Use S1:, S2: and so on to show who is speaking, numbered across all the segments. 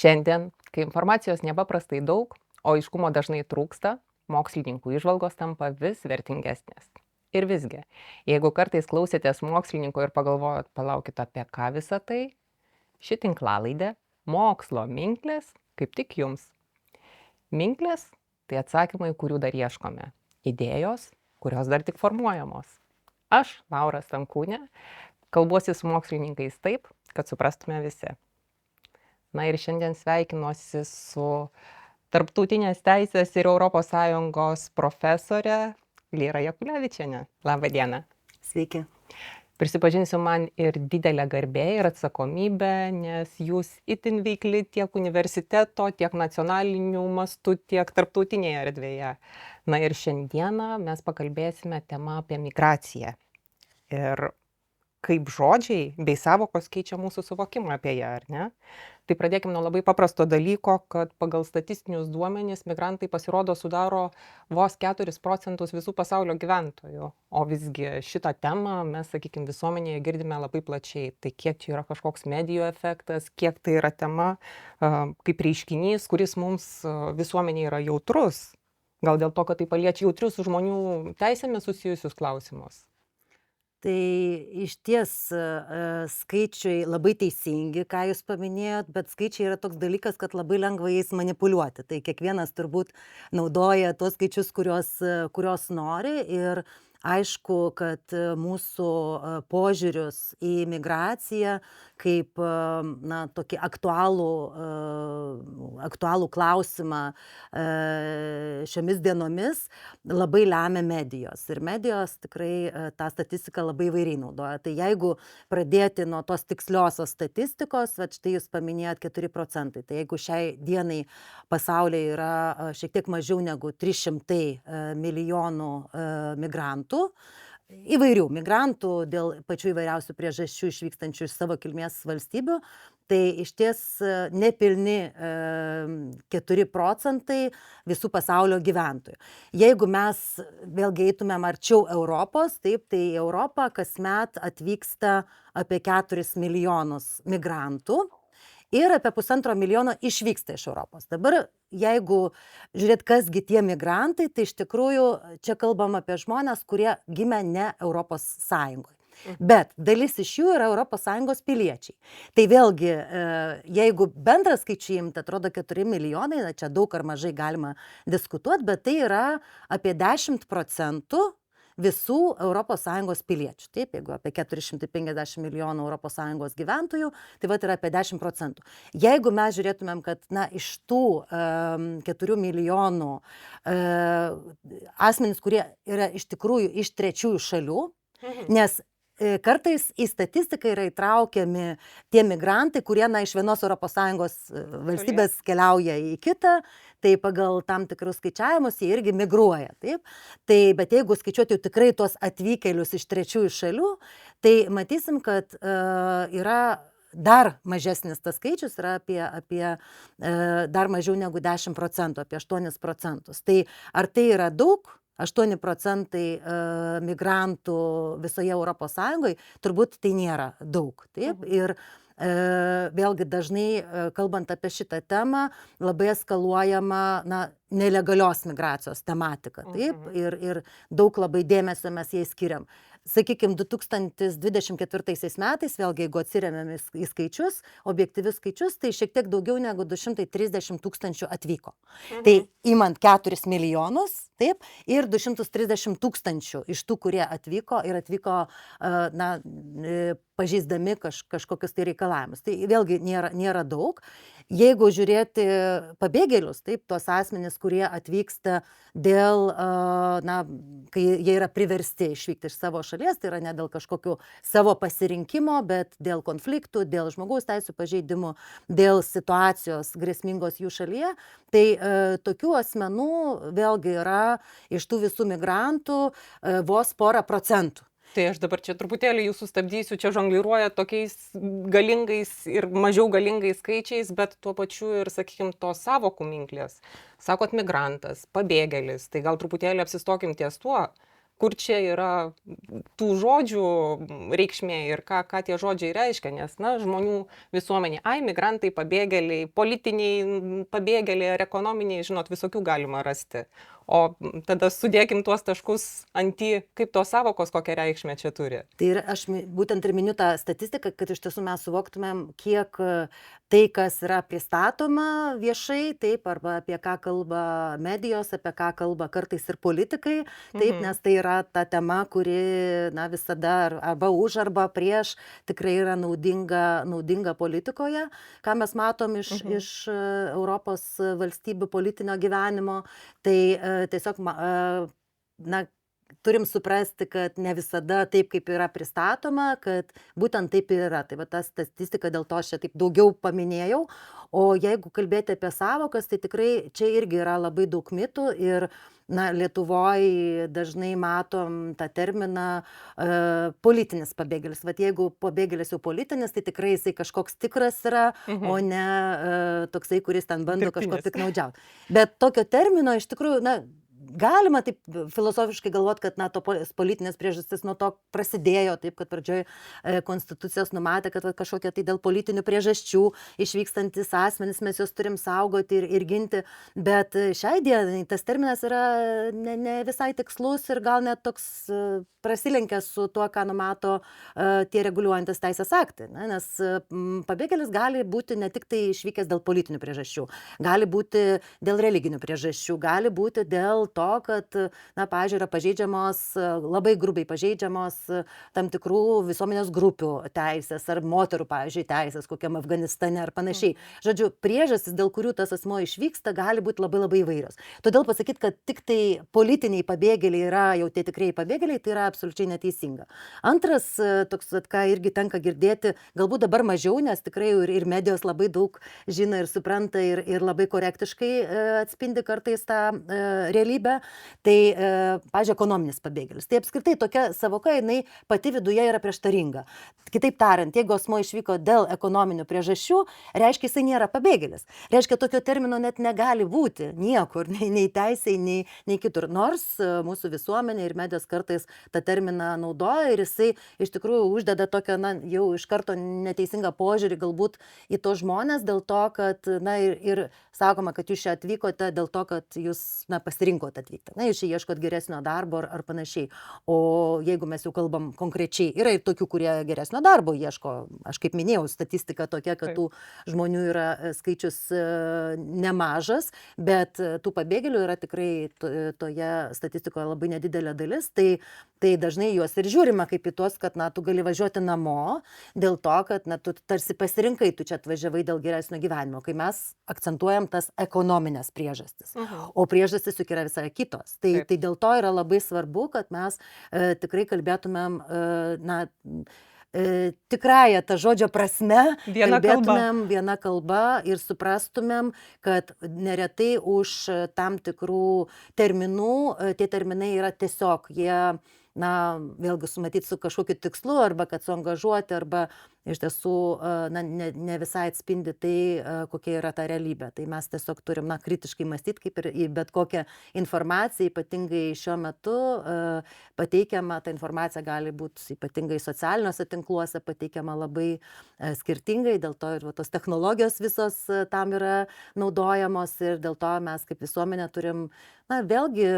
S1: Šiandien, kai informacijos nepaprastai daug, o aiškumo dažnai trūksta, mokslininkų įžvalgos tampa vis vertingesnės. Ir visgi, jeigu kartais klausėtės mokslininko ir pagalvojot, palaukit apie ką visą tai, ši tinklalaidė mokslo minklės kaip tik jums. Minklės - tai atsakymai, kurių dar ieškome. Idėjos, kurios dar tik formuojamos. Aš, Laura Stankūnė, kalbuosi su mokslininkais taip, kad suprastume visi. Na ir šiandien sveikinuosi su Tarptautinės teisės ir ES profesorė Lyra Jakulevičienė. Labą dieną.
S2: Sveiki.
S1: Prisipažinsiu, man ir didelė garbė ir atsakomybė, nes jūs itin veikli tiek universiteto, tiek nacionaliniu mastu, tiek tarptautinėje erdvėje. Na ir šiandieną mes pakalbėsime temą apie migraciją. Ir kaip žodžiai bei savokos keičia mūsų suvokimą apie ją, ar ne? Tai pradėkime nuo labai paprasto dalyko, kad pagal statistinius duomenis migrantai pasirodo sudaro vos 4% visų pasaulio gyventojų. O visgi šitą temą mes, sakykime, visuomenėje girdime labai plačiai. Tai kiek čia yra kažkoks medijų efektas, kiek tai yra tema kaip reiškinys, kuris mums visuomenėje yra jautrus. Gal dėl to, kad tai paliečia jautrius su žmonių teisėmis susijusius klausimus.
S2: Tai iš ties skaičiai labai teisingi, ką jūs paminėjot, bet skaičiai yra toks dalykas, kad labai lengva jais manipuliuoti. Tai kiekvienas turbūt naudoja tuos skaičius, kurios nori, ir aišku, kad mūsų požiūrius į migraciją kaip tokį aktualų klausimą šiomis dienomis labai lemia medijos. Ir medijos tikrai tą statistiką labai įvairiai naudoja. Tai jeigu pradėti nuo tos tiksliosios statistikos, štai jūs paminėjot 4%. Tai jeigu šiai dienai pasaulyje yra šiek tiek mažiau negu 300 milijonų migrantų, įvairių migrantų dėl pačių įvairiausių priežasčių išvykstančių iš savo kilmės valstybių, tai iš ties nepilni 4% visų pasaulio gyventojų. Jeigu mes vėlgi eitumėm arčiau Europos, taip, tai į Europą kasmet atvyksta apie 4 milijonus migrantų. Ir apie 1,5 milijono išvyksta iš Europos. Dabar, jeigu žiūrėt, kasgi tie migrantai, tai iš tikrųjų čia kalbam apie žmonės, kurie gimė ne Europos Sąjungoje. Bet dalis iš jų yra Europos Sąjungos piliečiai. Tai vėlgi, jeigu bendrą skaičių imti, atrodo 4 milijonai, čia daug ar mažai galima diskutuoti, bet tai yra apie 10% visų ES piliečių. Taip, jeigu apie 450 milijonų ES gyventojų, tai yra apie 10%. Jeigu mes žiūrėtumėm, kad iš tų 4 milijonų asmenys, kurie yra iš tikrųjų iš trečiųjų šalių, nes kartais į statistiką yra įtraukiami tie migrantai, kurie iš vienos ES valstybės keliauja į kitą, tai pagal tam tikrus skaičiavimus jie irgi migruoja. Taip? Tai, bet jeigu skaičiuoti jau tikrai tuos atvykėlius iš trečiųjų šalių, tai matysim, kad yra dar mažesnis tas skaičius, yra apie dar mažiau negu 10%, apie 8%. Tai ar tai yra daug? 8% migrantų visoje Europos Sąjungoje, turbūt tai nėra daug. Taip? Ir vėlgi dažnai, kalbant apie šitą temą, labai eskaluojama nelegalios migracijos tematika. Taip? Ir daug labai dėmesio mes jai skiriam. Sakykime, 2024 metais, vėlgi, jeigu atsiremiam į skaičius, objektyvius skaičius, tai šiek tiek daugiau negu 230 tūkstančių atvyko. Tai imant 4 milijonus, taip, ir 230 tūkstančių iš tų, kurie atvyko ir atvyko pažeisdami kažkokius tai reikalavimus. Tai vėlgi nėra daug. Jeigu žiūrėti pabėgėlius, taip, tos asmenys, kurie atvyksta dėl, kai jie yra priversti išvykti iš savo šalies, tai yra ne dėl kažkokių savo pasirinkimo, bet dėl konfliktų, dėl žmogaus teisų pažeidimų, dėl situacijos grėsmingos jų šalyje, tai tokių asmenų vėlgi yra iš tų visų migrantų vos porą procentų.
S1: Tai aš dabar čia truputėlį jūsų sustabdysiu, čia žongliruoja tokiais galingais ir mažiau galingais skaičiais, bet tuo pačiu ir, sakykime, tos savokų minklės. Sakot, migrantas, pabėgėlis, tai gal truputėlį apsistokim ties tuo, kur čia yra tų žodžių reikšmė ir ką tie žodžiai reiškia, nes, na, žmonių visuomenė, migrantai, pabėgėliai, politiniai pabėgėliai ar ekonominiai, žinot, visokių galima rasti. O tada sudėkim tuos taškus ant į, kaip tos savokos kokią reikšmę čia turi.
S2: Tai ir aš būtent ir miniu tą statistiką, kad iš tiesų mes suvoktumėm, kiek tai, kas yra pristatoma viešai, taip, arba apie ką kalba medijos, apie ką kalba kartais ir politikai, taip, nes tai yra ta tema, kuri, na, visada arba už, arba prieš tikrai yra naudinga politikoje, ką mes matom iš Europos valstybių politinio gyvenimo. Tai tiesiog, na, turim suprasti, kad ne visada taip, kaip yra pristatoma, kad būtent taip ir yra. Tai va ta statistika, dėl to aš čia taip daugiau paminėjau. O jeigu kalbėti apie savokas, tai tikrai čia irgi yra labai daug mitų ir, na, Lietuvoje dažnai matom tą terminą politinis pabėgėlis. Vat jeigu pabėgėlis jau politinis, tai tikrai jisai kažkoks tikras yra, o ne toksai, kuris ten bando kažko piknaudžiauti. Bet tokio termino iš tikrųjų, na, galima taip filosofiškai galvoti, kad, na, to politinės priežastis nuo to prasidėjo, taip, kad pradžioj konstitucijos numatė, kad kažkokia tai dėl politinių priežasčių išvykstantis asmenys mes juos turim saugoti ir ginti, bet šiai dienai tas terminas yra ne visai tikslus ir gal net toks prasilenkia su tuo, ką numato tie reguliuojantis teisės aktai, nes pabėgėlis gali būti ne tik tai išvykęs dėl politinių priežasčių, gali būti dėl religinių priežasčių, gali būti dėl to, kad, na, pavyzdžiui, yra pažeidžiamos, labai grubiai pažeidžiamos tam tikrų visuomenės grupių teisės ar moterų, pavyzdžiui, teisės kokiam Afganistane ar panašiai. Žodžiu, priežastis, dėl kurių tas asmuo išvyksta, gali būti labai labai įvairios. Todėl pasakyti, kad tik tai politiniai pabėgėliai yra jau tie tikrieji pabėgėliai, tai yra absoliučiai neteisinga. Antras, toks, ką irgi tenka girdėti, galbūt dabar mažiau, nes tikrai ir medijos labai daug žino ir supranta ir labai korektiškai atspindi kartais tą realybę. Tai, pavyzdžiui, ekonominis pabėgėlis. Tai apskritai tokia savoka, jinai pati viduje yra prieštaringa. Kitaip tariant, jeigu asmuo išvyko dėl ekonominių priežasčių, reiškia, jisai nėra pabėgėlis. Reiškia, tokio termino net negali būti niekur, nei teisėj, nei kitur. Nors mūsų visuomenė ir medijos kartais tą terminą naudoja ir jisai iš tikrųjų uždeda tokią, na, jau iš karto neteisingą požiūrį galbūt į tos žmonės dėl to, kad, na, ir sakoma, kad jūs čia atvykote dėl to, kad jūs, na, pasirinkot atvykti. Na, jūs čia ieškot geresnio darbo ar panašiai. O jeigu mes jau kalbam konkrečiai, yra ir tokių, kurie geresnio darbo ieško. Aš kaip minėjau, statistika tokia, kad tų žmonių yra skaičius nemažas, bet tų pabėgėlių yra tikrai toje statistikoje labai nedidelė dalis. Tai dažnai juos ir žiūrima kaip į tuos, kad, na, tu gali važiuoti namo dėl to, kad, na, tu tarsi pasirinkai, tu čia atvažiavai dėl geresnio gyvenimo, kai mes akcentuojam tas ekonominės priežastis. O priežastis juk yra visai kitos. Tai dėl to yra labai svarbu, kad mes tikrai kalbėtumėm, na, tikrąją tą žodžio prasme, kalbėtumėm viena kalba ir suprastumėm, kad neretai už tam tikrų terminų, tie terminai yra tiesiog, jie, na, vėlgi sumatyti su kažkokiu tikslu, arba kad suangažuoti, arba iš tiesų, na, ne visai atspindi tai, kokia yra ta realybė. Tai mes tiesiog turim, na, kritiškai mąstyti, kaip ir į bet kokią informaciją, ypatingai šiuo metu pateikiama, ta informacija gali būti ypatingai socialiniuose tinkluose pateikiama labai skirtingai, dėl to ir tos technologijos visos tam yra naudojamos ir dėl to mes kaip visuomenė turim, na, vėlgi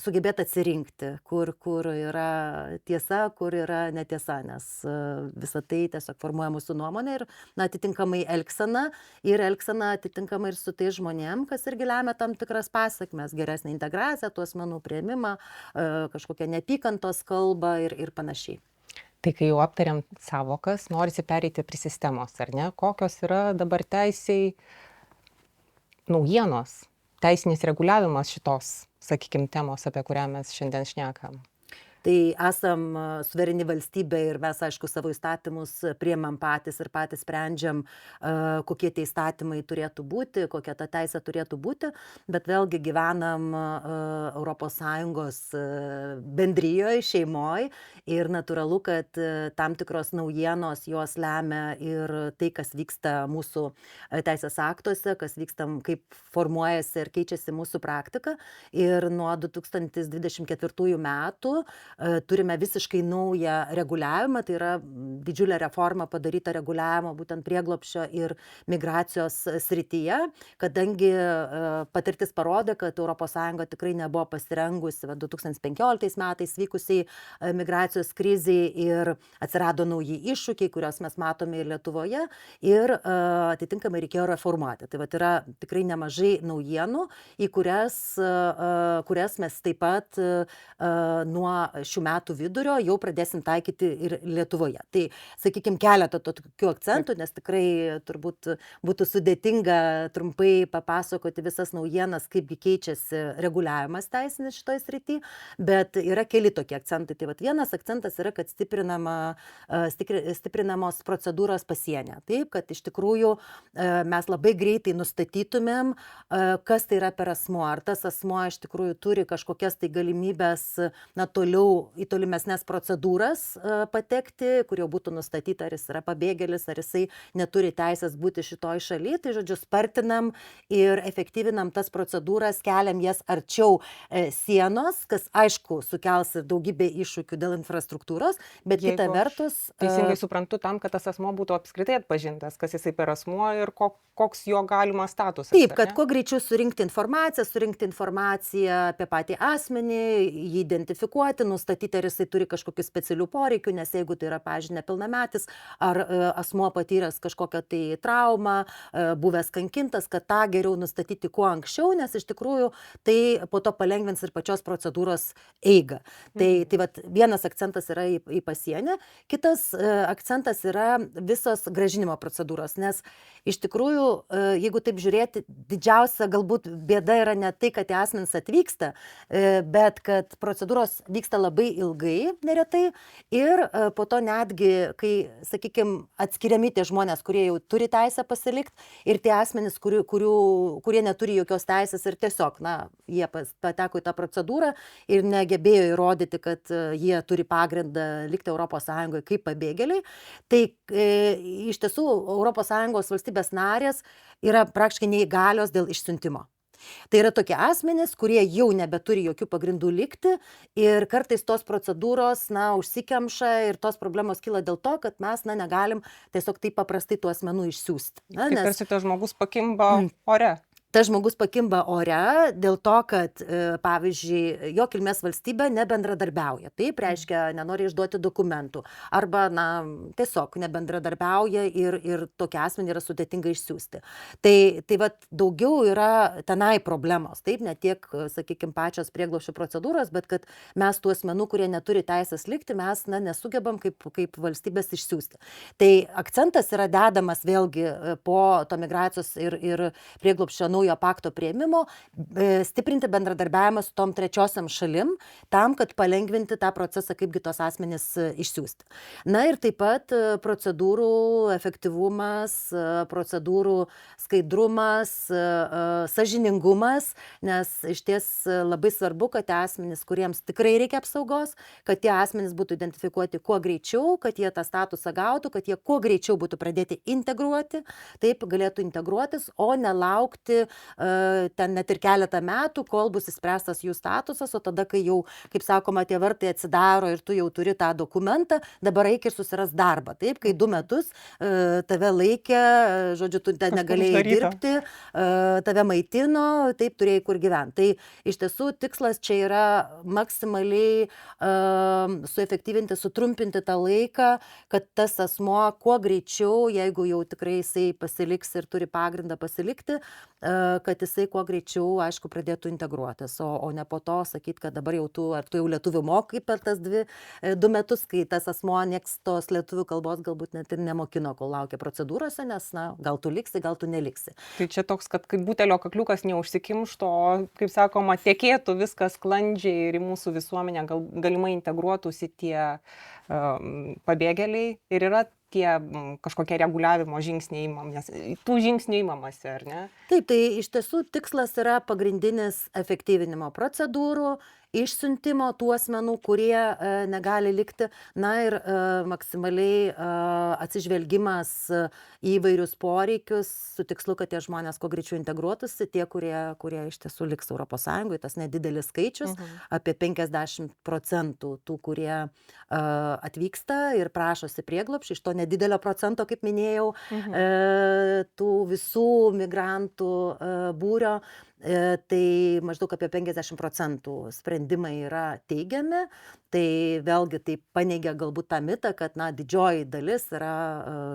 S2: sugebėti atsirinkti, kur yra tiesa, kur yra netiesa, nes visą tai tiesiog formuoja mūsų nuomonę ir, na, atitinkamai elgsena atitinkamai ir su tais žmonėm, kas irgi lemia tam tikras pasekmes, geresnę integraciją, tų asmenų priėmimą, kažkokią neapykantos kalbą ir panašiai.
S1: Tai kai jau aptariam savokas, norisi pereiti prie sistemos, ar ne? Kokios yra dabar teisiai naujienos, teisinis reguliavimas šitos, sakykime, temos, apie kurią mes šiandien šnekam?
S2: Tai esam suvereni valstybė ir mes, aišku, savo įstatymus priemam patys ir patys sprendžiam, kokie tie įstatymai turėtų būti, kokia ta teisė turėtų būti, bet vėlgi gyvenam ES bendrijoje, šeimoje ir natūralu, kad tam tikros naujienos jos lemia ir tai, kas vyksta mūsų teisės aktuose, kas vyksta, kaip formuojasi ir keičiasi mūsų praktika. Ir nuo 2024 metų turime visiškai naują reguliavimą, tai yra didžiulė reforma padaryta reguliavimo būtent prieglobsčio ir migracijos srityje, kadangi patirtis parodė, kad ES tikrai nebuvo pasirengusi 2015 metais vykusiai migracijos kriziai ir atsirado nauji iššūkiai, kuriuos mes matome ir Lietuvoje ir atitinkamai reikėjo reformuoti. Tai yra tikrai nemažai naujienų, į kurias mes taip pat nuo šių metų vidurio jau pradėsim taikyti ir Lietuvoje. Tai, sakykime, keletą tokių akcentų, nes tikrai turbūt būtų sudėtinga trumpai papasakoti visas naujienas, kaipgi keičiasi reguliavimas teisinis šitoj srity, bet yra keli tokie akcentai. Tai vienas akcentas yra, kad stiprinamos procedūros pasienyje. Taip, kad iš tikrųjų mes labai greitai nustatytumėm, kas tai yra per asmuo. Ar tas asmuo iš tikrųjų turi kažkokias tai galimybės toliau į tolimesnės procedūras patekti, kur jau būtų nustatyta, ar jis yra pabėgėlis, ar jisai neturi teisės būti šitoj šaly. Tai žodžiu, spartinam ir efektyvinam tas procedūras, keliam jas arčiau sienos, kas aišku sukels ir daugybę iššūkių dėl infrastruktūros, bet kita vertus...
S1: Teisingai suprantu, tam, kad tas asmuo būtų apskritai atpažintas, kas jisai per asmuo ir koks jo galimas statusas.
S2: Taip, kad kuo greičiau surinkti informaciją apie patį asmenį, jį identifikuoti, nustatyti, ar jisai turi kažkokių specialių poreikių, nes jeigu tai yra, pavyzdžiui, nepilnametis, ar asmuo patyręs kažkokią tai traumą, buvęs kankintas, kad tą geriau nustatyti kuo anksčiau, nes iš tikrųjų tai po to palengvins ir pačios procedūros eigą. Tai vienas akcentas yra į pasienį, kitas akcentas yra visos grąžinimo procedūros, nes iš tikrųjų, jeigu taip žiūrėti, didžiausia galbūt bėda yra ne tai, kad tie asmenys atvyksta, bet kad procedūros vyksta labai ilgai neretai ir po to netgi, kai, sakykime, atskiriami tie žmonės, kurie jau turi teisę pasilikti ir tie asmenys, kurie neturi jokios teisės ir tiesiog, jie pateko į tą procedūrą ir negebėjo įrodyti, kad jie turi pagrindą likti ES kaip pabėgėliai, tai iš tiesų ES valstybės narės yra praktiškai neįgalios dėl išsiuntimo. Tai yra tokie asmenys, kurie jau nebeturi jokių pagrindų likti ir kartais tos procedūros, užsikemša ir tos problemos kyla dėl to, kad mes, negalim tiesiog taip paprastai tų asmenų išsiųsti.
S1: Kaip tarsi tas žmogus pakimba ore.
S2: Tas žmogus pakimba ore dėl to, kad, pavyzdžiui, jo kilmės valstybė nebendradarbiauja. Taip reiškia, nenori išduoti dokumentų. Arba, tiesiog nebendradarbiauja ir tokie asmenys yra sudėtinga išsiųsti. Tai daugiau yra tenai problemos. Taip, ne tiek, sakykime, pačios prieglobsčio procedūros, bet kad mes tų asmenų, kurie neturi teisės likti, mes nesugebam kaip valstybės išsiųsti. Tai akcentas yra dedamas vėlgi po to migracijos ir prieglobsčio naujo pakto priėmimo, stiprinti bendradarbiavimą su tom trečiosiam šalim, tam, kad palengvinti tą procesą, kaipgi tos asmenys išsiųsti. Ir taip pat procedūrų efektyvumas, procedūrų skaidrumas, sąžiningumas, nes išties labai svarbu, kad tie asmenys, kuriems tikrai reikia apsaugos, kad tie asmenys būtų identifikuoti kuo greičiau, kad jie tą statusą gautų, kad jie kuo greičiau būtų pradėti integruoti, taip galėtų integruotis, o nelaukti ten net ir keletą metų, kol bus įspręstas jų statusas, o tada, kai jau, kaip sakoma, tie vartai atsidaro ir tu jau turi tą dokumentą, dabar eik ir susiras darbą. Taip, kai 2 metus tave laikė, žodžiu, tu ten negalėjai dirbti, tave maitino, taip turėjai kur gyventi. Tai iš tiesų tikslas čia yra maksimaliai suefektyvinti, sutrumpinti tą laiką, kad tas asmuo kuo greičiau, jeigu jau tikrai jisai pasiliks ir turi pagrindą pasilikti, kad jisai kuo greičiau, aišku, pradėtų integruotis, o ne po to sakyti, kad dabar jau tu jau lietuvių mokai per tas 2 metus, kai tas asmuo nieks tos lietuvių kalbos galbūt net ir nemokino, kol laukia procedūrose, nes, na, gal tu liksi, gal tu neliksi.
S1: Tai čia toks, kad kaip butelio kakliukas neužsikimšto, kaip sakoma, tekėtų viskas sklandžiai ir į mūsų visuomenę galimai integruotųsi tie pabėgėliai ir yra tie kažkokie reguliavimo žingsniai imamasi, tų žingsnių imamasi, ar ne?
S2: Taip, tai iš tiesų tikslas yra pagrindinis efektyvinimo procedūrų, išsiuntimo tų asmenų, kurie negali likti, na ir maksimaliai atsižvelgimas į įvairius poreikius, su tikslu, kad tie žmonės kuo greičiau integruotųsi, tie, kurie iš tiesų liks Europos Sąjungoje, tas nedidelis skaičius, apie 50% tų, kurie atvyksta ir prašosi prieglobsčio, iš to nedidelio procento, kaip minėjau, tų visų migrantų būrio, tai maždaug apie 50% sprendimai yra teigiami, tai vėlgi tai paneigia galbūt tą mitą, kad, na, didžioji dalis yra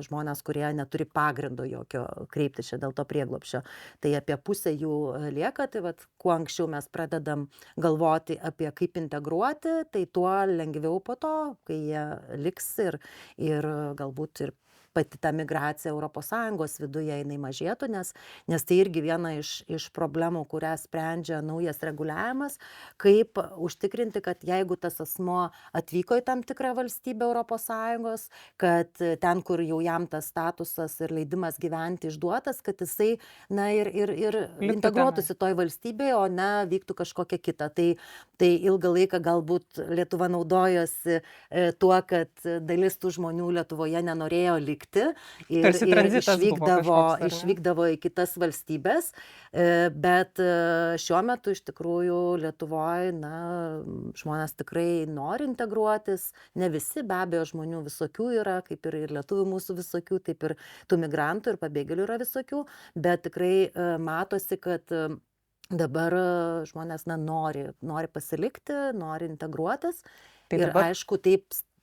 S2: žmonės, kurie neturi pagrindo jokio kreiptis čia dėl to prieglobsčio. Tai apie pusę jų lieka, tai vat, kuo anksčiau mes pradedam galvoti apie kaip integruoti, tai tuo lengviau po to, kai jie liks ir galbūt ir pati ta migracija Europos Sąjungos viduje jinai mažėtų, nes tai irgi viena iš problemų, kurią sprendžia naujas reguliavimas, kaip užtikrinti, kad jeigu tas asmuo atvyko į tam tikrą valstybę Europos Sąjungos, kad ten, kur jau jam tas statusas ir leidimas gyventi išduotas, kad jisai, na, ir integruotųsi toj valstybėje, o ne vyktų kažkokią kitą. Tai ilgą laiką galbūt Lietuva naudojosi tuo, kad dalis tų žmonių Lietuvoje nenorėjo likti ir išvykdavo į kitas valstybės, bet šiuo metu iš tikrųjų Lietuvoje, na, žmonės tikrai nori integruotis, ne visi, be abejo, žmonių visokių yra, kaip ir lietuvių mūsų visokių, taip ir tų migrantų ir pabėgėlių yra visokių, bet tikrai matosi, kad dabar žmonės, na, nori pasilikti, nori integruotis ir aišku,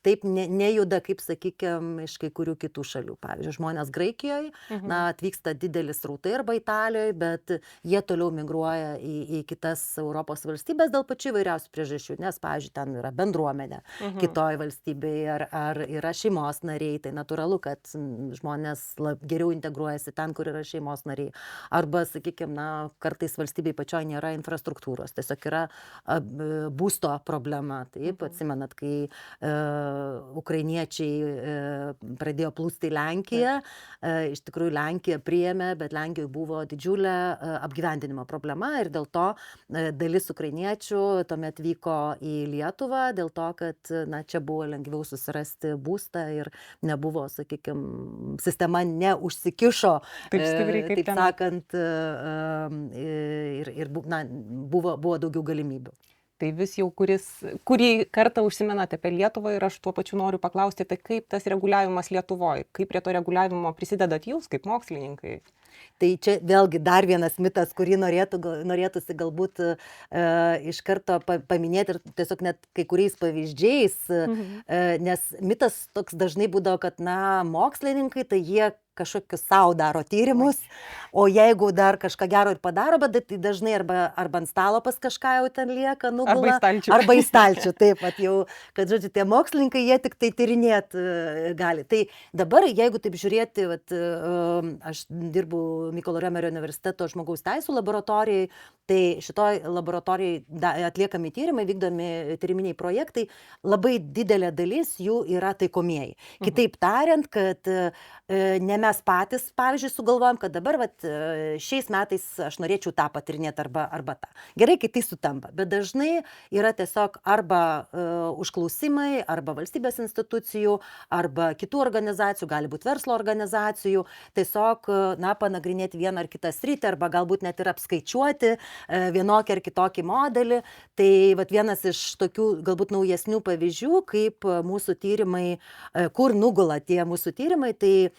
S2: taip nejuda, kaip sakykime, iš kai kurių kitų šalių. Pavyzdžiui, žmonės Graikijoje, na, atvyksta didelis srautai arba Italijoje, bet jie toliau migruoja į kitas Europos valstybės dėl pačių įvairiausių priežasčių, nes, pavyzdžiui, ten yra bendruomenė kitoje valstybėje ar yra šeimos nariai, tai natūralu, kad žmonės geriau integruojasi ten, kur yra šeimos nariai. Arba, sakykime, na, kartais valstybėje pačioje nėra infrastruktūros, tiesiog yra būsto problema. Taip, atsimenat, kai ukrainiečiai pradėjo plūsti į Lenkiją. Iš tikrųjų Lenkija priėmė, bet Lenkijoje buvo didžiulė apgyvendinimo problema ir dėl to dalis ukrainiečių tuomet vyko į Lietuvą, dėl to, kad, na, čia buvo lengviau susirasti būstą ir nebuvo, sakykime, sistema neužsikišo, taip sakant, ir na, buvo daugiau galimybių.
S1: Tai vis jau kurį kartą užsimenate apie Lietuvą ir aš tuo pačiu noriu paklausti, tai kaip tas reguliavimas Lietuvoje, kaip prie to reguliavimo prisidedat jūs kaip mokslininkai?
S2: Tai čia vėlgi dar vienas mitas, kurį norėtųsi galbūt iš karto paminėti ir tiesiog net kai kuriais pavyzdžiais, nes mitas toks dažnai būdavo, kad, na, mokslininkai, tai jie kažkokius savo daro tyrimus, o jeigu dar kažką gero ir padaro, bet tai dažnai arba ant stalo pas kažką jau ten lieka, nugula, arba į stalčių, taip pat jau, kad, žodžiu, tie mokslininkai, jie tik tai tyrinėt gali. Tai dabar, jeigu taip žiūrėti, aš dirbu Mykolo Riomerio universiteto žmogaus teisų laboratorijai, tai šitoj laboratorijai atliekami tyrimai, vykdomi tyriminiai projektai, labai didelė dalis jų yra taikomieji. Kitaip tariant, kad ne mes patys, pavyzdžiui, sugalvojom, kad dabar šiais metais aš norėčiau tą patirinėti arba tą. Gerai, kai tai sutampa, bet dažnai yra tiesiog arba užklausimai, arba valstybės institucijų, arba kitų organizacijų, gali būti verslo organizacijų, tiesiog, na, panagrinėti vieną ar kitą sritį, arba galbūt net ir apskaičiuoti vienokį ar kitokį modelį. Tai vienas iš tokių galbūt naujesnių pavyzdžių, kaip mūsų tyrimai, kur nugula tie mūsų tyrimai, tai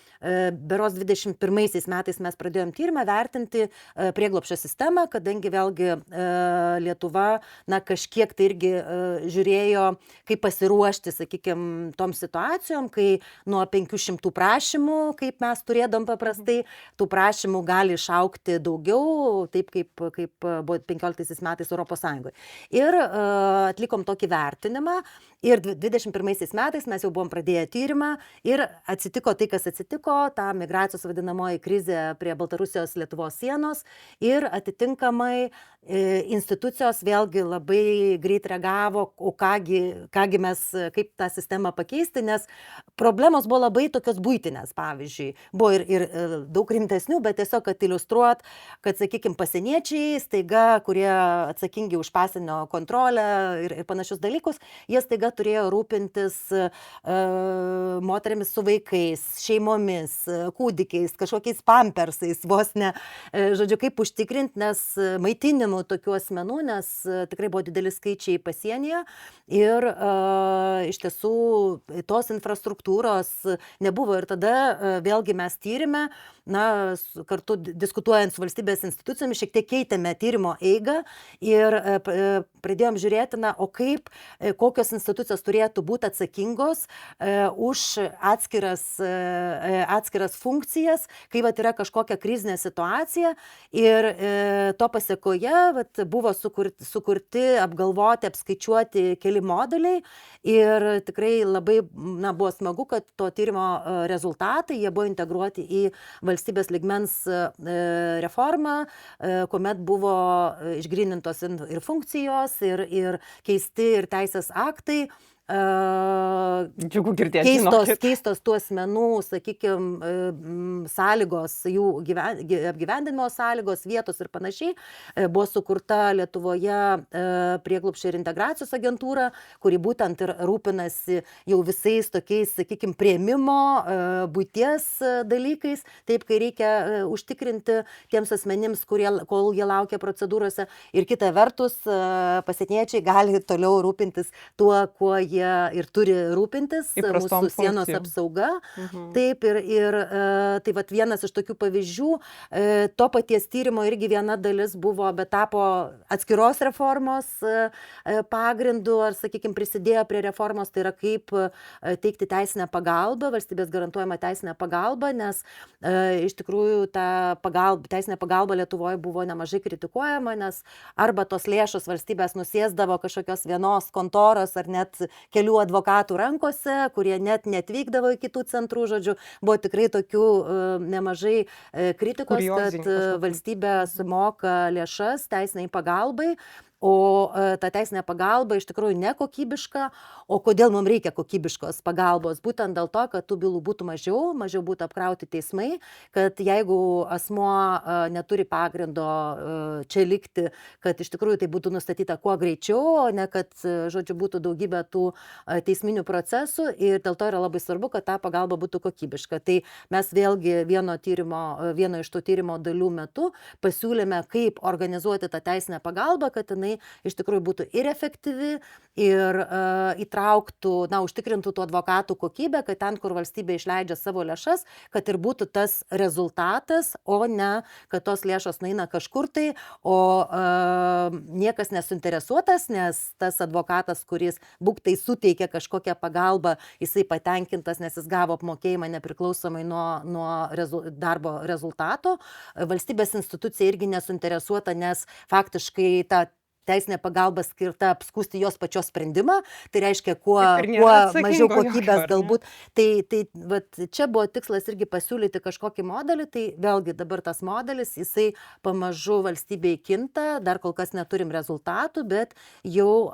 S2: berods 21 metais mes pradėjom tyrimą vertinti prieglobsčio sistemą, kadangi vėlgi Lietuva, na, kažkiek tai irgi žiūrėjo, kaip pasiruošti, sakykime, tom situacijom, kai nuo 500 prašymų, kaip mes turėdom paprastai, tų prašymų gali išaukti daugiau, taip kaip buvo 15 metais Europos Sąjungoje. Ir atlikom tokį vertinimą ir 21 metais mes jau buvom pradėję tyrimą ir atsitiko tai, kas atsitiko, ta migracijos vadinamoji krizė prie Baltarusijos Lietuvos sienos ir atitinkamai institucijos vėlgi labai greit reagavo, o kągi mes, kaip tą sistemą pakeisti, nes problemos buvo labai tokios buitinės, pavyzdžiui. Buvo ir daug rimtesnių, bet tiesiog, kad iliustruot, kad, sakykime, pasieniečiai staiga, kurie atsakingi už pasienio kontrolę ir panašius dalykus, jie staiga turėjo rūpintis moterimis su vaikais, šeimomis, kūdikiais, kažkokiais pampersais, vos ne, žodžiu, kaip užtikrinti, nes maitinimų tokių asmenų, nes tikrai buvo dideli skaičiai pasienyje ir iš tiesų tos infrastruktūros nebuvo ir tada vėlgi mes tyrime, na, kartu diskutuojant su valstybės institucijomis, šiek tiek keitėme tyrimo eigą ir pradėjom žiūrėti, na, o kaip, kokios institucijos turėtų būti atsakingos už atskiras funkcijas, kai vat yra kažkokia krizinė situacija ir to pasiekoje vat buvo sukurti, apgalvoti, apskaičiuoti keli modeliai ir tikrai labai, na, buvo smagu, kad to tyrimo rezultatai, jie buvo integruoti į valstybės lygmens reformą, kuomet buvo išgrynintos ir funkcijos, ir keisti ir teisės aktai.
S1: Džiugu girdėti,
S2: keistos tų asmenų, sakykime, sąlygos, jų apgyvendinimo sąlygos, vietos ir panašiai. Buvo sukurta Lietuvoje prieglobsčio ir integracijos agentūra, kuri būtent ir rūpinasi jau visais tokiais, sakykime, priėmimo, buities dalykais, taip, kai reikia užtikrinti tiems asmenims, kol jie laukia procedūrose. Ir kita vertus, pasieniečiai gali toliau rūpintis tuo, kuo jie ir turi rūpintis, mūsų sienos apsauga. Taip, ir tai vat vienas iš tokių pavyzdžių, to paties tyrimo irgi viena dalis buvo, bet tapo atskiros reformos pagrindu, ar, sakykime, prisidėjo prie reformos, tai yra kaip teikti teisinę pagalbą, valstybės garantuojama teisinę pagalbą, nes iš tikrųjų ta teisinė pagalba Lietuvoje buvo nemažai kritikuojama, nes arba tos lėšos valstybės nusėsdavo kažkokios vienos kontoros ar net kelių advokatų rankose, kurie net neatvykdavo į kitų centrų, žodžiu, buvo tikrai tokių nemažai kritikos, kad valstybė sumoka lėšas teisiniai pagalbai, o ta teisinė pagalba iš tikrųjų nekokybiška, o kodėl mums reikia kokybiškos pagalbos? Būtent dėl to, kad tų bylų būtų mažiau būtų apkrauti teismai, kad jeigu asmuo neturi pagrindo čia likti, kad iš tikrųjų tai būtų nustatyta kuo greičiau, o ne kad, žodžiu, būtų daugybė tų teisminių procesų ir dėl to yra labai svarbu, kad ta pagalba būtų kokybiška. Tai mes vėlgi vieno iš tų tyrimo dalių metu pasiūlėme, kaip organizuoti tą teisinę pagalbą, kad jinai iš tikrųjų būtų ir efektyvi, ir įtrauktų, na, užtikrintų tų advokatų kokybę, kad ten, kur valstybė išleidžia savo lėšas, kad ir būtų tas rezultatas, o ne, kad tos lėšos nueina kažkur tai, o niekas nesuinteresuotas, nes tas advokatas, kuris būktai suteikia kažkokią pagalbą, jisai patenkintas, nes jis gavo apmokėjimą nepriklausomai nuo darbo rezultato. Valstybės institucija irgi nesuinteresuota, nes faktiškai ta teisinė pagalba skirta apskųsti jos pačios sprendimą, tai reiškia, kuo mažiau kokybės galbūt. Tai vat, čia buvo tikslas irgi pasiūlyti kažkokį modelį, tai vėlgi dabar tas modelis, jisai pamažu valstybėje kinta, dar kol kas neturim rezultatų, bet jau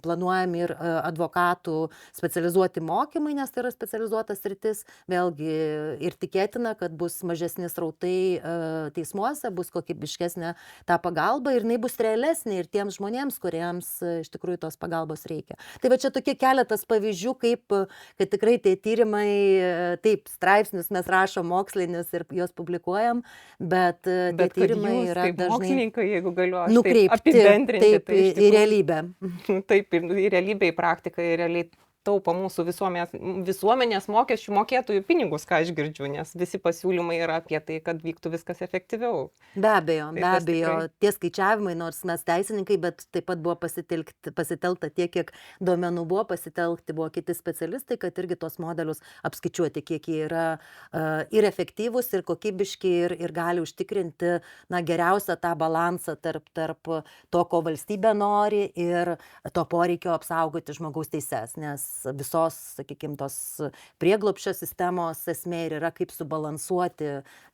S2: planuojam ir advokatų specializuoti mokymai, nes tai yra specializuotas sritis, vėlgi ir tikėtina, kad bus mažesni srautai teismuose, bus kokybiškesnė ta pagalba ir jinai bus realesnė ir tiems žmonėms, kuriems iš tikrųjų tos pagalbos reikia. Tai va čia tokie keletas pavyzdžių, kad tikrai tie tyrimai, taip, straipsnius mes rašom mokslinius ir juos publikuojam, bet tie tyrimai yra dažnai
S1: mokslininkai, jeigu galiu aš
S2: nukreipti
S1: apibendrinti,
S2: taip, į realybę.
S1: Taip, į realybę, į praktiką, į realiai taupo mūsų visuomenės mokesčių mokėtojų pinigus, ką aš girdžiu, nes visi pasiūlymai yra apie tai, kad vyktų viskas efektyviau.
S2: Be abejo,
S1: Tai
S2: be
S1: tas
S2: abejo,
S1: tikrai.
S2: tie skaičiavimai, nors mes teisininkai, bet taip pat buvo pasitelkta tiek, kiek duomenų buvo pasitelkti, buvo kiti specialistai, kad irgi tos modelius apskaičiuoti, kiek jie yra ir efektyvūs, ir kokybiški, ir gali užtikrinti geriausią tą balansą tarp to, ko valstybė nori, ir to poreikio apsaugoti žmogaus teises, nes visos, sakykime, tos prieglobsčio sistemos esmė ir yra kaip subalansuoti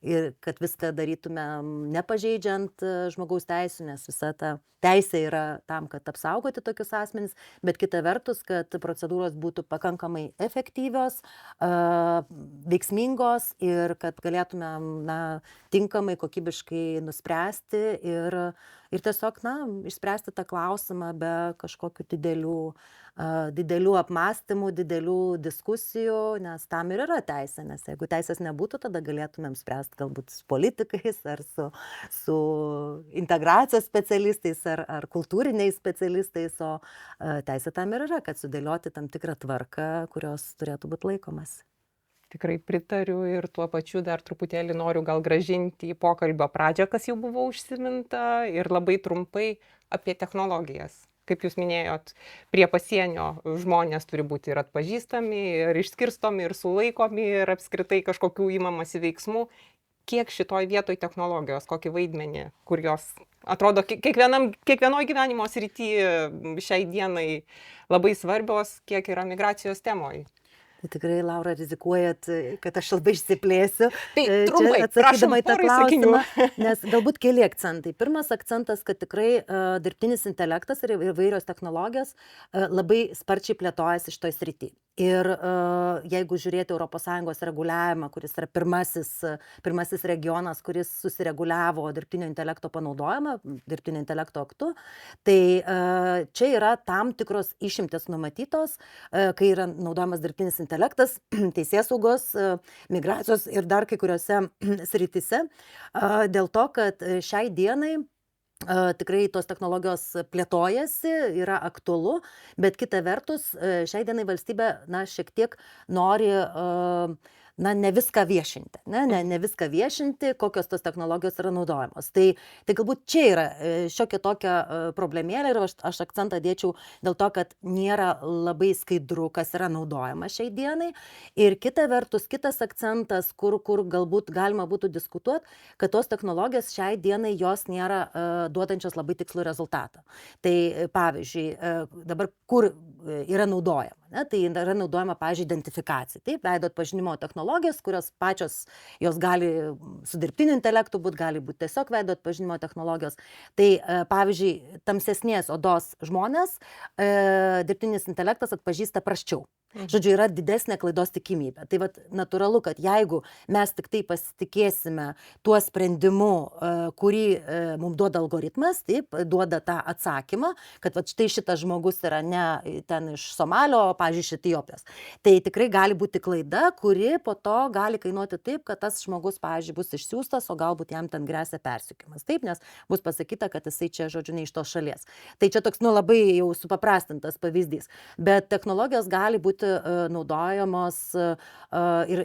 S2: ir kad viską darytume nepažeidžiant žmogaus teisų, nes visa ta teisė yra tam, kad apsaugoti tokius asmenys, bet kita vertus, kad procedūros būtų pakankamai efektyvios, veiksmingos ir kad galėtume tinkamai, kokybiškai nuspręsti ir tiesiog išspręsti tą klausimą be kažkokių didelių apmąstymų, didelių diskusijų, nes tam ir yra teisė, nes jeigu teisės nebūtų, tada galėtumėm spręsti galbūt su politikais ar su integracijos specialistais ar kultūriniais specialistais, o teisė tam ir yra, kad sudėlioti tam tikrą tvarką, kurios turėtų būti laikomas.
S1: Tikrai pritariu ir tuo pačiu dar truputėlį noriu gal grąžinti į pokalbio pradžią, kas jau buvo užsiminta, ir labai trumpai apie technologijas. Kaip jūs minėjot, prie pasienio žmonės turi būti ir atpažįstami, ir išskirstomi, ir sulaikomi, ir apskritai kažkokių imamasi veiksmų. Kiek šitoj vietoj technologijos, kokį vaidmenį, kur jos atrodo kiekvienoj gyvenimo srity šiai dienai labai svarbios, kiek yra migracijos temoj?
S2: Tai tikrai, Laura, rizikuojat, kad aš labai išsiplėsiu.
S1: Tai trumpai,
S2: atsakydama į tą
S1: porai
S2: klausimą,
S1: sakinių.
S2: nes galbūt keli akcentai. Pirmas akcentas, kad tikrai dirbtinis intelektas ir įvairios technologijos labai sparčiai plėtojasi šitoj srity. Ir jeigu žiūrėti ES reguliavimą, kuris yra pirmasis regionas, kuris susireguliavo dirbtinio intelekto panaudojimą, dirbtinio intelekto aktu, tai čia yra tam tikros išimtys numatytos, kai yra naudojamas dirbtinis intelektas, teisėsaugos, migracijos ir dar kai kuriuose srityse, dėl to, kad šiai dienai tikrai tos technologijos plėtojasi, yra aktualu, bet kita vertus, šiai dienai valstybė šiek tiek nori ne viską viešinti, ne viską viešinti, kokios tos technologijos yra naudojamos. Tai galbūt čia yra šiokia tokia problemėlė ir aš akcentą dėčiau dėl to, kad nėra labai skaidru, kas yra naudojama šiai dienai. Ir kita vertus, kitas akcentas, kur galbūt galima būtų diskutuoti, kad tos technologijos šiai dienai jos nėra duodančios labai tikslų rezultatą. Tai pavyzdžiui, dabar kur yra naudojama? Tai yra naudojama, pavyzdžiui, identifikacija. Taip, veido atpažinimo technologijos, kurios pačios, jos gali su dirbtiniu intelektu būti, gali būti tiesiog veido atpažinimo technologijos. Tai, pavyzdžiui, tamsesnės odos žmonės dirbtinis intelektas atpažįsta prasčiau. Žodžiu, yra didesnė klaidos tikimybė. Tai natūralu, kad jeigu mes tik tai pasitikėsime tuo sprendimu, kurį mums duoda algoritmas, taip, duoda tą atsakymą, kad štai šitas žmogus yra ne ten iš Somalio, pavyzdžiui, iš Etiopijos. Tai tikrai gali būti klaida, kuri po to gali kainuoti taip, kad tas žmogus, pavyzdžiui, bus išsiųstas, o galbūt jam ten gresia persekiojimas. Taip, nes bus pasakyta, kad jisai čia, žodžiu, ne iš tos šalies. Tai čia toks, labai jau supaprastintas pavyzdys. Bet technologijos gali būti naudojamos ir,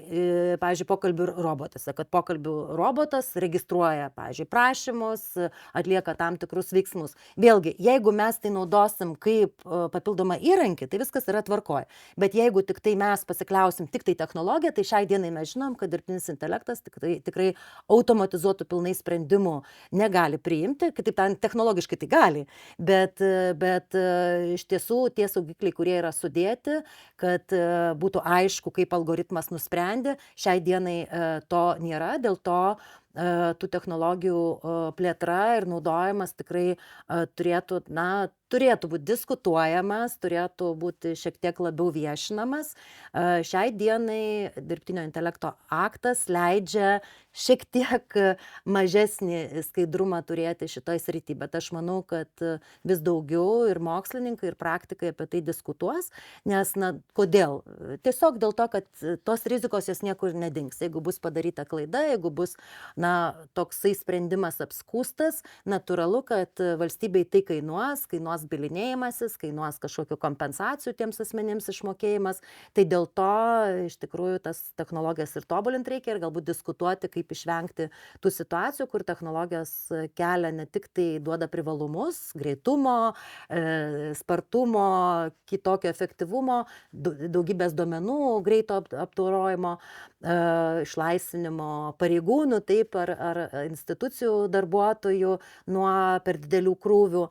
S2: pavyzdžiui, pokalbių robotuose, kad pokalbių robotas registruoja, pavyzdžiui, prašymus, atlieka tam tikrus veiksmus. Vėlgi, jeigu mes tai naudosim kaip papildomą įrankį, tai viskas yra tvarkoje. Bet jeigu tik tai mes pasikliausim tik tai technologiją, tai šiai dienai mes žinom, kad dirbtinis intelektas tikrai automatizuotų pilnai sprendimų negali priimti, kitaip tariant, technologiškai tai gali, bet iš tiesų tie saugikliai, kurie yra sudėti, kad būtų aišku, kaip algoritmas nusprendė, šiai dienai to nėra, dėl to tų technologijų plėtra ir naudojimas tikrai turėtų būti diskutuojamas, turėtų būti šiek tiek labiau viešinamas. Šiai dienai dirbtinio intelekto aktas leidžia šiek tiek mažesnį skaidrumą turėti šitoj srity, bet aš manau, kad vis daugiau ir mokslininkai, ir praktikai apie tai diskutuos, nes, kodėl? Tiesiog dėl to, kad tos rizikos jos niekur nedings. Jeigu bus padaryta klaida, jeigu bus toksai sprendimas apskūstas, natūralu, kad valstybei tai kainuos bylinėjimasis, kainuos kažkokių kompensacijų tiems asmenims išmokėjimas. Tai dėl to iš tikrųjų tas technologijas ir tobulinti reikia ir galbūt diskutuoti, kaip išvengti tų situacijų, kur technologijos kelia ne tik tai duoda privalumus, greitumo, spartumo, kitokio efektyvumo, daugybės duomenų greito apdorojimo, išlaisvinimo pareigūnų, taip, ar institucijų darbuotojų nuo per didelių krūvių,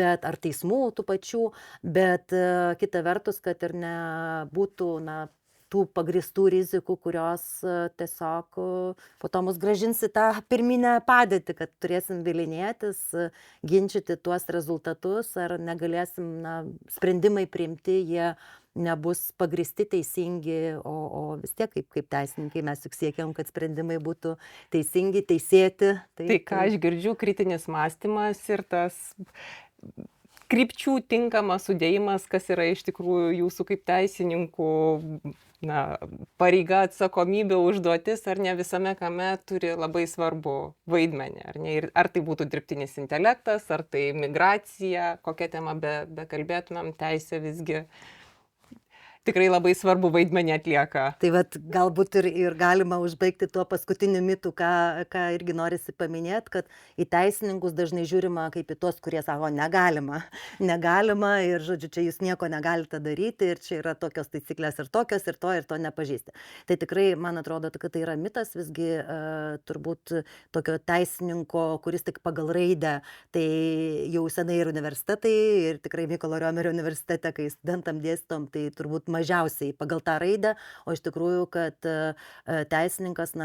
S2: bet ar teismų tų pačių, bet kita vertus, kad ir nebūtų tų pagristų rizikų, kurios tiesiog po to mus grąžins į tą pirminę padėtį, kad turėsim bylinėtis, ginčyti tuos rezultatus, ar negalėsim, sprendimai priimti, jie nebus pagristi, teisingi, o vis tiek kaip teisininkai mes juk siekiam, kad sprendimai būtų teisingi, teisėti.
S1: Tai ką aš girdžiu, kritinis mąstymas ir tas krypčių tinkamas sudėjimas, kas yra iš tikrųjų jūsų kaip teisininkų pareiga, atsakomybė, užduotis, ar ne visame kame turi labai svarbu vaidmenį, ar ne? Ir ar tai būtų dirbtinis intelektas, ar tai migracija, kokią temą bekalbėtumėm, teisė visgi tikrai labai svarbu vaidmenį atlieka.
S2: Tai vat galbūt ir galima užbaigti tuo paskutiniu mitu, ką irgi norisi paminėti, kad į teisininkus dažnai žiūrima kaip į tuos, kurie sako, negalima ir, žodžiu, čia jūs nieko negalite daryti ir čia yra tokios taisyklės ir tokios ir to nepažįsti. Tai tikrai, man atrodo, kad tai yra mitas, visgi turbūt tokio teisininko, kuris tik pagal raidę, tai jau senai ir universitetai, ir tikrai Mykolo Riomerio universitete, kai studentam dėstom, tai turbūt mažiausiai pagal tą raidę, o iš tikrųjų, kad teisininkas,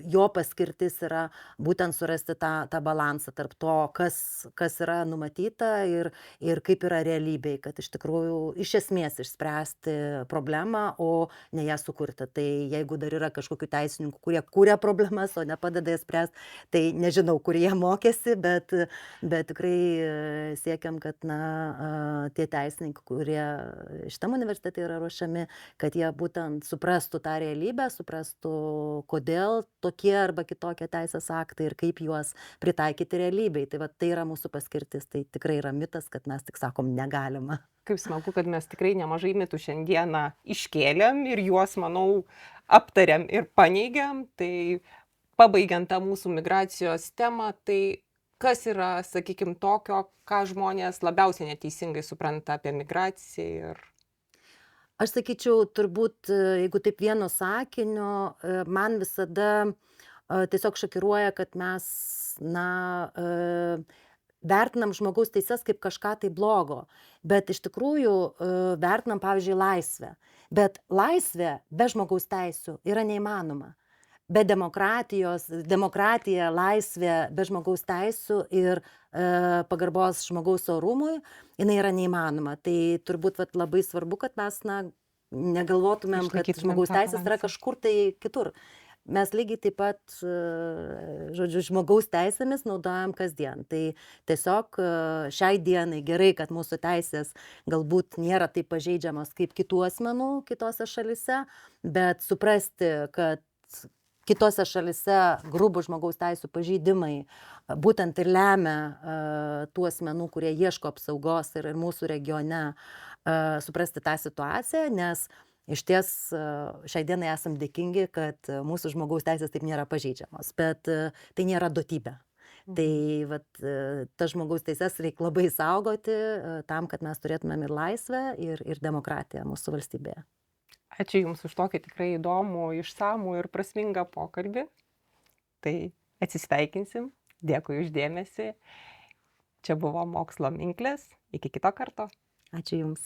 S2: jo paskirtis yra būtent surasti tą balansą tarp to, kas yra numatyta ir kaip yra realybėj, kad iš tikrųjų iš esmės išspręsti problemą, o ne ją sukurti. Tai jeigu dar yra kažkokių teisininkų, kurie kūrė problemas, o nepadeda jas spręsti, tai nežinau, kur jie mokėsi, bet tikrai siekiam, kad tie teisininkai, kurie šitam universitete yra ruošiami, kad jie būtent suprastų tą realybę, suprastų, kodėl tokie arba kitokie teisės aktai ir kaip juos pritaikyti realybėj. Tai va, tai yra mūsų paskirtis, tai tikrai yra mitas, kad mes tik sakom negalima.
S1: Kaip smagu, kad mes tikrai nemažai mitų šiandieną iškėlėm ir juos, manau, aptarėm ir paneigėm. Tai pabaigiant tą mūsų migracijos temą, tai kas yra, sakykime, tokio, ką žmonės labiausiai neteisingai supranta apie migraciją ir...
S2: Aš sakyčiau, turbūt, jeigu taip vienu sakiniu, man visada tiesiog šokiruoja, kad mes, vertinam žmogaus teises kaip kažką tai blogo, bet iš tikrųjų vertinam, pavyzdžiui, laisvę. Bet laisvė be žmogaus teisių yra neįmanoma. Be demokratija, laisvė, be žmogaus teisių ir pagarbos žmogaus orumui, jinai yra neįmanoma. Tai turbūt labai svarbu, kad mes negalvotumėm, kad žmogaus teisės yra kažkur tai kitur. Mes lygiai taip pat, žodžiu, žmogaus teisėmis naudojam kasdien. Tai tiesiog šiai dienai gerai, kad mūsų teisės galbūt nėra taip pažeidžiamos kaip kitų asmenų kitose šalise, bet suprasti, kad kitose šalise grubų žmogaus teisų pažeidimai būtent ir lemia tų asmenų, kurie ieško apsaugos ir mūsų regione suprasti tą situaciją, nes iš ties šiai dienai esam dėkingi, kad mūsų žmogaus teisės taip nėra pažeidžiamos, bet tai nėra duotybė. Tai tas žmogaus teises reikia labai saugoti tam, kad mes turėtumėm ir laisvę, ir demokratiją mūsų valstybėje.
S1: Ačiū Jums už tokį tikrai įdomų, išsamų ir prasmingą pokalbį. Tai atsisveikinsim. Dėkui už dėmesį. Čia buvo Mokslo Minklės. Iki kito karto.
S2: Ačiū Jums.